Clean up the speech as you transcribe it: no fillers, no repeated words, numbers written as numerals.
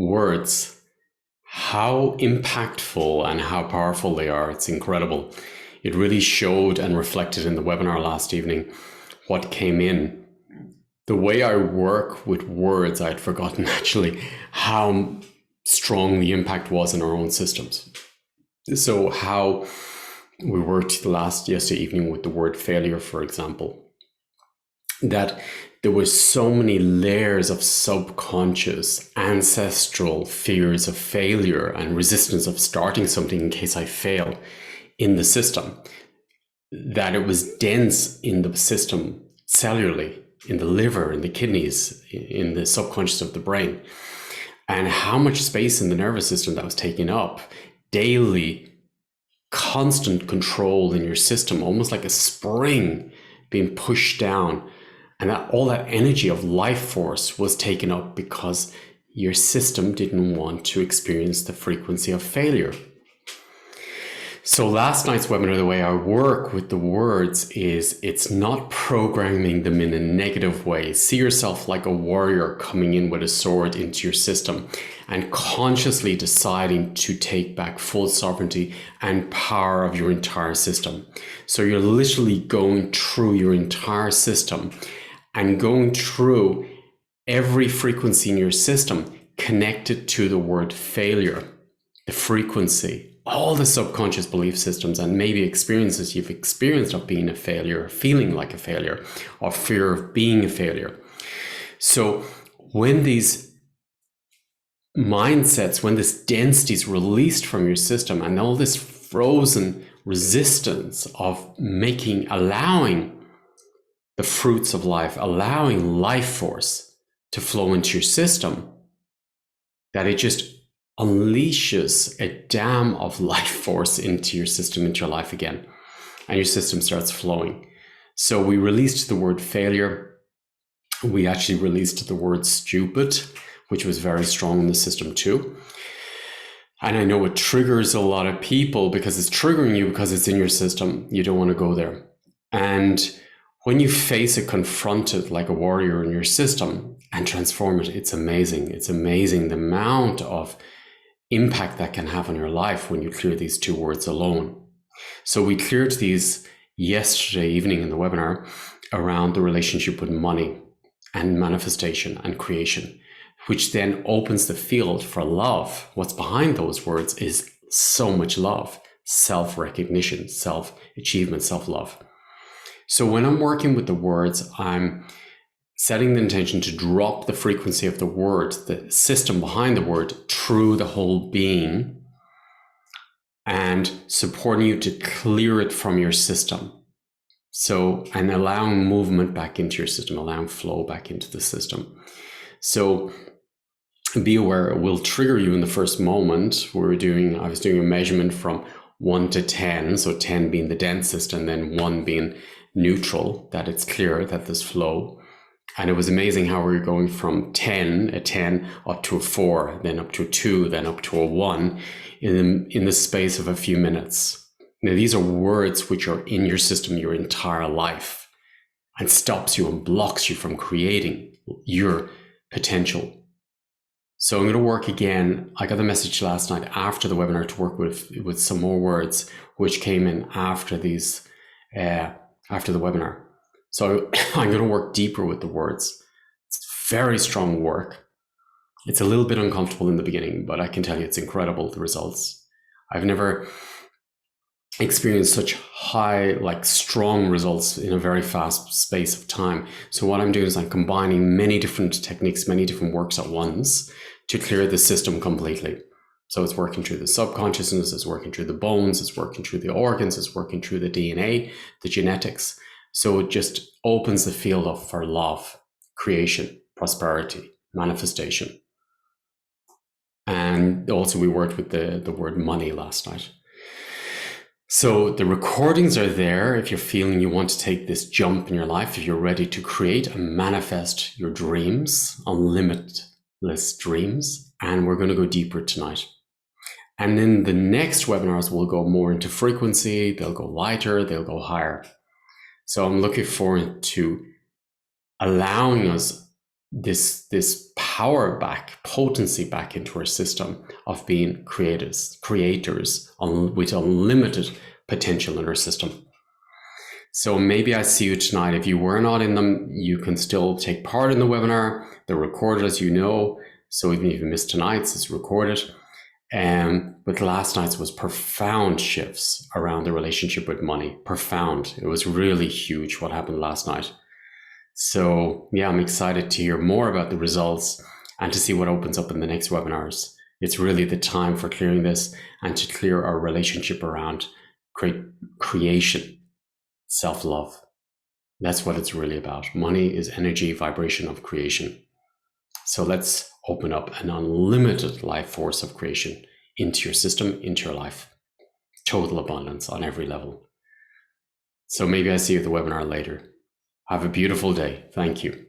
words, how impactful and how powerful they are. It's incredible. It really showed and reflected in the webinar last evening what came in. The way I work with words, I'd forgotten actually how strong the impact was in our own systems. So how we worked yesterday evening with the word failure, for example, that there were so many layers of subconscious ancestral fears of failure and resistance of starting something in case I fail in the system, that it was dense in the system cellularly, in the liver, in the kidneys, in the subconscious of the brain, and how much space in the nervous system that was taking up daily, constant control in your system, almost like a spring being pushed down. And that all that energy of life force was taken up because your system didn't want to experience the frequency of failure. So last night's webinar, the way I work with the words is it's not programming them in a negative way. See yourself like a warrior coming in with a sword into your system and consciously deciding to take back full sovereignty and power of your entire system. So you're literally going through your entire system and going through every frequency in your system connected to the word failure, the frequency, all the subconscious belief systems and maybe experiences you've experienced of being a failure, feeling like a failure, or fear of being a failure. So when these mindsets, when this density is released from your system and all this frozen resistance of allowing the fruits of life, allowing life force to flow into your system, that it just unleashes a dam of life force into your system, into your life again, and your system starts flowing. So we released the word failure. We actually released the word stupid, which was very strong in the system too. And I know it triggers a lot of people because it's triggering you because it's in your system. You don't want to go there. And when you face it, confront it like a warrior in your system and transform it, it's amazing. It's amazing the amount of impact that can have on your life when you clear these two words alone. So we cleared these yesterday evening in the webinar around the relationship with money and manifestation and creation, which then opens the field for love. What's behind those words is so much love, self-recognition, self-achievement, self-love. So when I'm working with the words, I'm setting the intention to drop the frequency of the word, the system behind the word, through the whole being and supporting you to clear it from your system. So, and allowing movement back into your system, allowing flow back into the system. So be aware it will trigger you in the first moment. I was doing a measurement from 1 to 10, so 10 being the densest and then 1 being neutral, that it's clear that there's flow. And it was amazing how we were going from a 10 up to a 4, then up to a 2, then up to a 1 in the space of a few minutes. Now, these are words which are in your system your entire life and stops you and blocks you from creating your potential. So I'm going to work again. I got the message last night after the webinar to work with some more words which came in after these, after the webinar. So I'm going to work deeper with the words. It's very strong work. It's a little bit uncomfortable in the beginning, but I can tell you it's incredible, the results. I've never experienced such high, strong results in a very fast space of time. So what I'm doing is I'm combining many different techniques, many different works at once to clear the system completely. So it's working through the subconsciousness, it's working through the bones, it's working through the organs, it's working through the DNA, the genetics. So it just opens the field up for love, creation, prosperity, manifestation. And also we worked with the word money last night. So the recordings are there if you're feeling you want to take this jump in your life, if you're ready to create and manifest your dreams, unlimitless dreams. And we're going to go deeper tonight. And then the next webinars will go more into frequency, they'll go lighter, they'll go higher. So I'm looking forward to allowing us this power back, potency back into our system of being creators with unlimited potential in our system. So maybe I see you tonight. If you were not in them, you can still take part in the webinar. They're recorded, as you know. So even if you missed tonight's, it's recorded. But last night's was profound shifts around the relationship with money. Profound. It was really huge what happened last night. So yeah, I'm excited to hear more about the results and to see what opens up in the next webinars. It's really the time for clearing this and to clear our relationship around creation, self-love. That's what it's really about. Money is energy, vibration of creation. So let's open up an unlimited life force of creation into your system, into your life. Total abundance on every level. So maybe I see you at the webinar later. Have a beautiful day. Thank you.